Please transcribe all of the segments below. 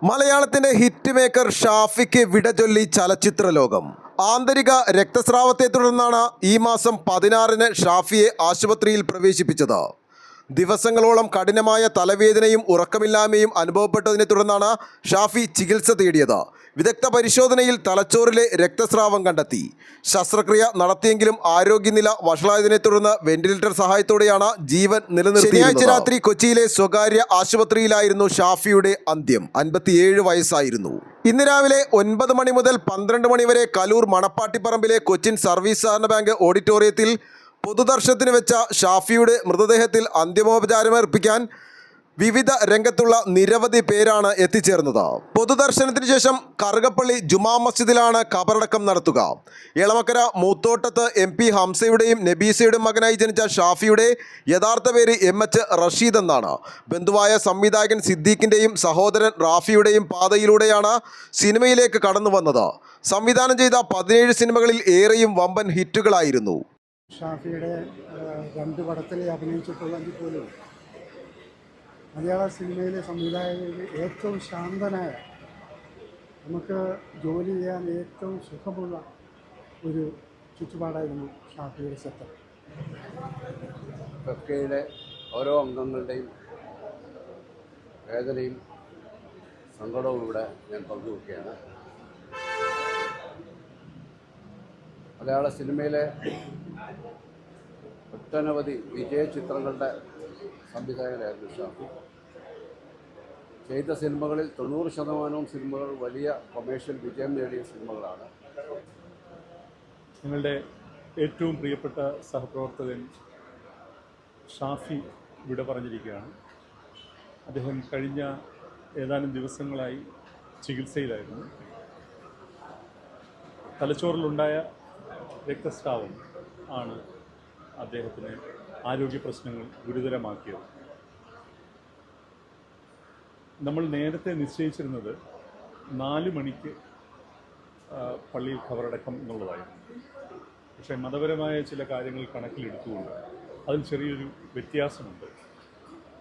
മലയാളത്തിന്റെ hit maker ഷാഫിക്ക് വിട ചൊല്ലി ചലച്ചിത്ര ലോകം. ആന്തരിക രക്തസ്രാവത്തെ തുടർന്നാണ് ഈ മാസം 16-ന് ഷാഫിയെ ആശുപത്രിയിൽ പ്രവേശിപ്പിച്ചത്. ദിവസങ്ങളോളം കഠിനമായ തലവേദനയും ഉറക്കമില്ലായ്മയും അനുഭവപ്പെട്ടതിനെ തുടർന്നാണ് ഷാഫി ചികിത്സ തേടിയത്. വിദഗ്ധ പരിശോധനയിൽ തലച്ചോറിലെ രക്തസ്രാവം കണ്ടെത്തി. ശസ്ത്രക്രിയ നടത്തിയെങ്കിലും ആരോഗ്യനില വഷളായതിനെ തുടർന്ന് വെന്റിലേറ്റർ സഹായത്തോടെയാണ് ജീവൻ നിലനിർത്തിയത്. ശനിയാഴ്ച രാത്രി കൊച്ചിയിലെ സ്വകാര്യ ആശുപത്രിയിലായിരുന്നു ഷാഫിയുടെ അന്ത്യം. 57 വയസ്സായിരുന്നു. ഇന്ന് രാവിലെ 9 മണി മുതൽ 12 മണി വരെ കലൂർ മണപ്പാട്ടിപ്പറമ്പിലെ കൊച്ചിൻ സർവീസ് സഹകരണ ബാങ്ക് ഓഡിറ്റോറിയത്തിൽ പൊതുദർശനത്തിന് വെച്ച ഷാഫിയുടെ മൃതദേഹത്തിൽ അന്തിമോപചാരമർപ്പിക്കാൻ വിവിധ രംഗത്തുള്ള നിരവധി പേരാണ് എത്തിച്ചേർന്നത്. പൊതുദർശനത്തിന് ശേഷം കറുകപ്പള്ളി ജുമാ മസ്ജിദിലാണ് ഖബറടക്കം നടത്തുക. എളമക്കര മൂത്തോട്ടത്ത് MP ഹംസയുടെയും നബീസയുടെയും മകനായി ജനിച്ച ഷാഫിയുടെ യഥാർത്ഥ പേര് MH റഷീദ് എന്നാണ്. ബന്ധുവായ സംവിധായകൻ സിദ്ദീഖിൻ്റെയും സഹോദരൻ റാഫിയുടെയും പാതയിലൂടെയാണ് സിനിമയിലേക്ക് കടന്നു വന്നത്. സംവിധാനം ചെയ്ത 17 സിനിമകളിൽ ഏറെയും വമ്പൻ ഹിറ്റുകളായിരുന്നു. ഷാഫിയുടെ 2 പടത്തിൽ അഭിനയിച്ചിട്ടുള്ളെങ്കിൽ പോലും മലയാള സിനിമയിലെ സംവിധായകരിൽ ഏറ്റവും ശാന്തനായ, നമുക്ക് ജോലി ചെയ്യാൻ ഏറ്റവും സുഖമുള്ള ഒരു ചുറ്റുപാടായിരുന്നു ഷാഫിയുടെ സെറ്റ്. ഫെഫ്കയുടെ ഓരോ അംഗങ്ങളുടെയും വേദനയും സങ്കടവും ഇവിടെ ഞാൻ പങ്കുവയ്ക്കുകയാണ്. മലയാള സിനിമയിലെ ഒട്ടനവധി വിജയ ചിത്രങ്ങളുടെ സംവിധായകനായിരുന്നു ഷാഫി. ചെയ്ത സിനിമകളിൽ 90% സിനിമകൾ വലിയ കൊമേഴ്ഷ്യൽ വിജയം നേടിയ സിനിമകളാണ്. നിങ്ങളുടെ ഏറ്റവും പ്രിയപ്പെട്ട സഹപ്രവർത്തകൻ ഷാഫി വിട പറഞ്ഞിരിക്കുകയാണ്. അദ്ദേഹം കഴിഞ്ഞ ഏതാനും ദിവസങ്ങളായി ചികിത്സയിലായിരുന്നു. തലച്ചോറിലുണ്ടായ രക്തസ്രാവം ആണ് അദ്ദേഹത്തിന് ആരോഗ്യ പ്രശ്നങ്ങൾ ഗുരുതരമാക്കിയത്. നമ്മൾ നേരത്തെ നിശ്ചയിച്ചിരുന്നത് 4 മണിക്ക് പള്ളിയിൽ ഖബറടക്കം എന്നുള്ളതായിരുന്നു. പക്ഷേ മതപരമായ ചില കാര്യങ്ങൾ കണക്കിലെടുത്തുകൊണ്ട് അതിൽ ചെറിയൊരു വ്യത്യാസമുണ്ട്.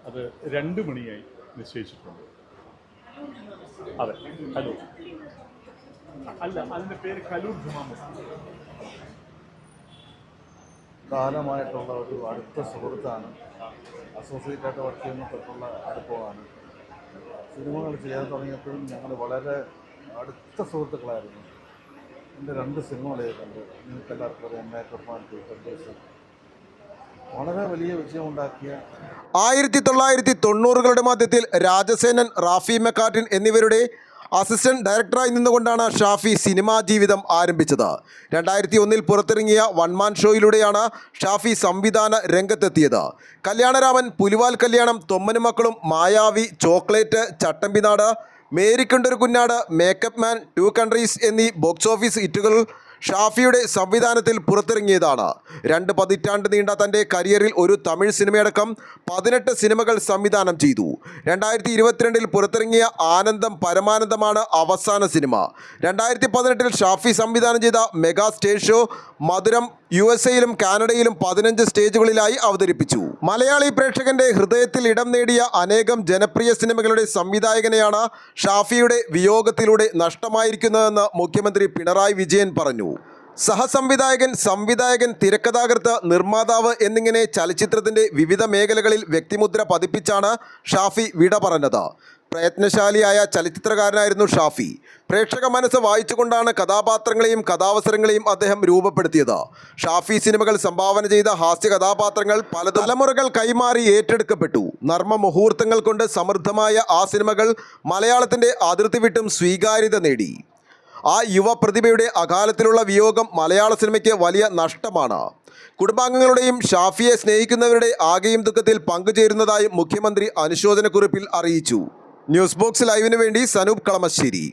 അത് 2 മണിയായി നിശ്ചയിച്ചിട്ടുണ്ട്. അതെ, കലൂർ അല്ല, അതിൻ്റെ പേര് കലൂർ ജുമാ മസ്ജിദ്. കാലമായിട്ടുള്ള ഒരു അടുത്ത സുഹൃത്താണ്. അസോസിയേറ്റായിട്ട് വർക്ക് ചെയ്യുന്ന തൊട്ടുള്ള അടുപ്പമാണ്. സിനിമകൾ ചെയ്യാൻ തുടങ്ങിയപ്പോഴും ഞങ്ങൾ വളരെ അടുത്ത സുഹൃത്തുക്കളായിരുന്നു. എൻ്റെ 2 സിനിമകൾ ചെയ്തിട്ടുണ്ട്. നിങ്ങൾക്കെല്ലാവർക്കും അറിയാം, മേക്കപ്പ് മാൻ ടു. വളരെ വലിയ വിജയമുണ്ടാക്കിയ 1990കളുടെ മധ്യത്തിൽ രാജസേനൻ, റാഫി മെക്കാർട്ടിൻ എന്നിവരുടെ അസിസ്റ്റന്റ് ഡയറക്ടറായി നിന്നുകൊണ്ടാണ് ഷാഫി സിനിമാ ജീവിതം ആരംഭിച്ചത്. 2001-ൽ പുറത്തിറങ്ങിയ വൺമാൻ ഷോയിലൂടെയാണ് ഷാഫി സംവിധാന രംഗത്തെത്തിയത്. കല്യാണരാമൻ, പുലിവാൽ കല്യാണം, തൊമ്മനും മക്കളും, മായാവി, ചോക്ലേറ്റ്, ചട്ടമ്പിനാട്, മേരിക്കുണ്ടൊരു കുഞ്ഞാട്, മേക്കപ്പ് മാൻ, 2 കൺട്രീസ് എന്നീ ബോക്സ് ഓഫീസ് ഹിറ്റുകൾ ഷാഫിയുടെ സംവിധാനത്തിൽ പുറത്തിറങ്ങിയതാണ്. 2 പതിറ്റാണ്ട് നീണ്ട തൻ്റെ കരിയറിൽ ഒരു തമിഴ് സിനിമയടക്കം 18 സിനിമകൾ സംവിധാനം ചെയ്തു. 2022-ൽ പുറത്തിറങ്ങിയ ആനന്ദം പരമാനന്ദമാണ് അവസാന സിനിമ. 2018-ൽ ഷാഫി സംവിധാനം ചെയ്ത മെഗാ സ്റ്റേജ് ഷോ മധുരം USA-യിലും കാനഡയിലും 15 സ്റ്റേജുകളിലായി അവതരിപ്പിച്ചു. മലയാളി പ്രേക്ഷകന്റെ ഹൃദയത്തിൽ ഇടം നേടിയ അനേകം ജനപ്രിയ സിനിമകളുടെ സംവിധായകനെയാണ് ഷാഫിയുടെ വിയോഗത്തിലൂടെ നഷ്ടമായിരിക്കുന്നതെന്ന് മുഖ്യമന്ത്രി പിണറായി വിജയൻ പറഞ്ഞു. സഹസംവിധായകൻ, സംവിധായകൻ, തിരക്കഥാകൃത്ത്, നിർമ്മാതാവ് എന്നിങ്ങനെ ചലച്ചിത്രത്തിൻ്റെ വിവിധ മേഖലകളിൽ വ്യക്തിമുദ്ര പതിപ്പിച്ചാണ് ഷാഫി വിട പറഞ്ഞത്. പ്രയത്നശാലിയായ ചലച്ചിത്രകാരനായിരുന്നു ഷാഫി. പ്രേക്ഷക മനസ്സ് വായിച്ചുകൊണ്ടാണ് കഥാപാത്രങ്ങളെയും കഥാവസരങ്ങളെയും അദ്ദേഹം രൂപപ്പെടുത്തിയത്. ഷാഫി സിനിമകൾ സംഭാവന ചെയ്ത ഹാസ്യ കഥാപാത്രങ്ങൾ പല തലമുറകൾ കൈമാറി ഏറ്റെടുക്കപ്പെട്ടു. നർമ്മ മുഹൂർത്തങ്ങൾ കൊണ്ട് സമൃദ്ധമായ ആ സിനിമകൾ മലയാളത്തിൻ്റെ അതിർത്തി വിട്ടും സ്വീകാര്യത നേടി. ആ യുവ പ്രതിഭയുടെ അകാലത്തിലുള്ള വിയോഗം മലയാള സിനിമയ്ക്ക് വലിയ നഷ്ടമാണ്. കുടുംബാംഗങ്ങളുടെയും ഷാഫിയെ സ്നേഹിക്കുന്നവരുടെ ആകെയും ദുഃഖത്തിൽ പങ്കുചേരുന്നതായും മുഖ്യമന്ത്രി അനുശോചനക്കുറിപ്പിൽ അറിയിച്ചു. ന്യൂസ് ബോക്സ് ലൈവിന് വേണ്ടി സനൂപ് കളമശ്ശേരി.